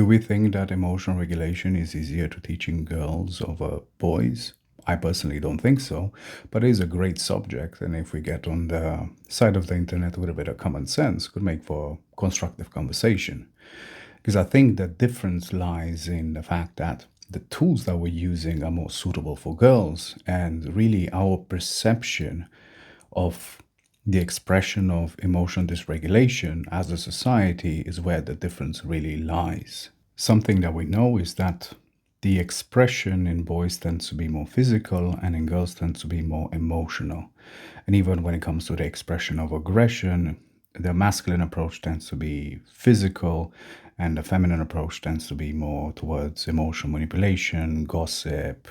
Do we think that emotional regulation is easier to teach in girls over boys? I personally don't think so, but it is a great subject, and if we get on the side of the internet with a bit of common sense, could make for constructive conversation. Because I think the difference lies in the fact that the tools that we're using are more suitable for girls, and really our perception of the expression of emotional dysregulation as a society is where the difference really lies. Something that we know is that the expression in boys tends to be more physical and in girls tends to be more emotional. And even when it comes to the expression of aggression, the masculine approach tends to be physical and the feminine approach tends to be more towards emotional manipulation, gossip,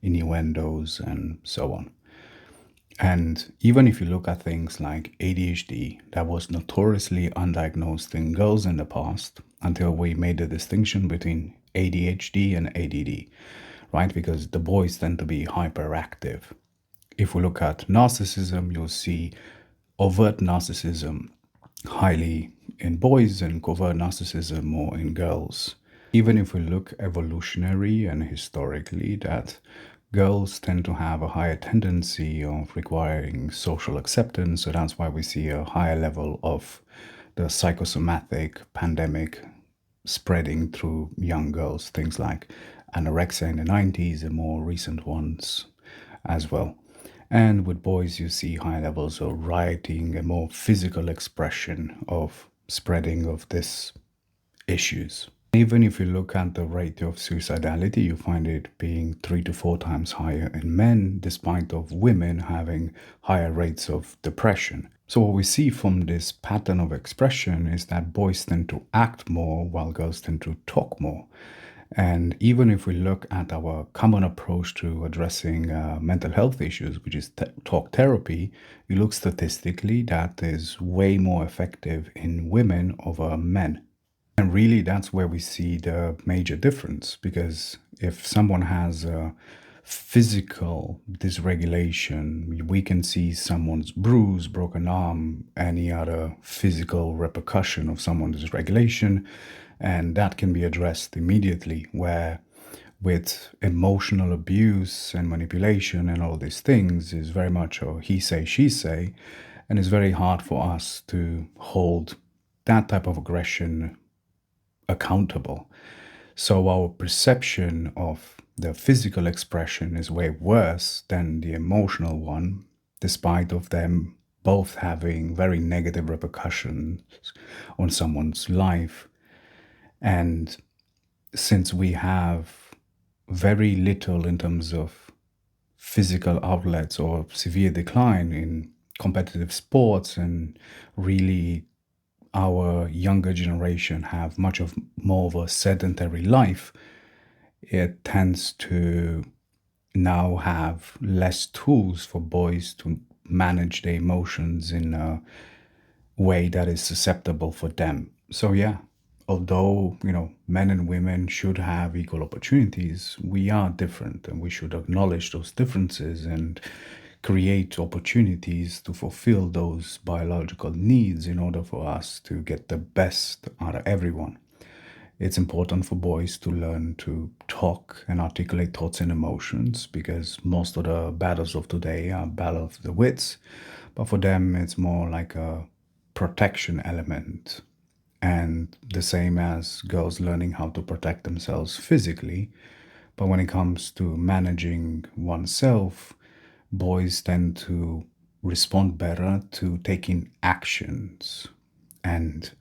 innuendos, and so on. And even if you look at things like ADHD, that was notoriously undiagnosed in girls in the past until we made the distinction between ADHD and ADD, right? Because the boys tend to be hyperactive. If we look at narcissism, you'll see overt narcissism highly in boys and covert narcissism more in girls. Even if we look evolutionary and historically, that girls tend to have a higher tendency of requiring social acceptance, so that's why we see a higher level of the psychosomatic pandemic spreading through young girls, things like anorexia in the 90s and more recent ones as well. And with boys, you see high levels of rioting and more physical expression of spreading of these issues. Even if you look at the rate of suicidality, you find it being 3 to 4 times higher in men, despite of women having higher rates of depression. So what we see from this pattern of expression is that boys tend to act more while girls tend to talk more. And even if we look at our common approach to addressing mental health issues, which is talk therapy, you look statistically that is way more effective in women over men. And really, that's where we see the major difference because if someone has a physical dysregulation, we can see someone's bruise, broken arm, any other physical repercussion of someone's dysregulation, and that can be addressed immediately. Where with emotional abuse and manipulation and all these things is very much a he say, she say, and it's very hard for us to hold that type of aggression accountable. So our perception of the physical expression is way worse than the emotional one, despite of them both having very negative repercussions on someone's life. And since we have very little in terms of physical outlets or severe decline in competitive sports and really our younger generation have much of more of a sedentary life, it tends to now have less tools for boys to manage their emotions in a way that is susceptible for them. So yeah, although, men and women should have equal opportunities, we are different and we should acknowledge those differences and create opportunities to fulfill those biological needs in order for us to get the best out of everyone. It's important for boys to learn to talk and articulate thoughts and emotions because most of the battles of today are battle of the wits, but for them it's more like a protection element. And the same as girls learning how to protect themselves physically, but when it comes to managing oneself, boys tend to respond better to taking actions. And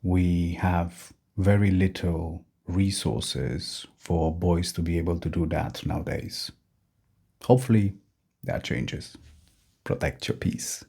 we have very little resources for boys to be able to do that nowadays. Hopefully that changes. Protect your peace.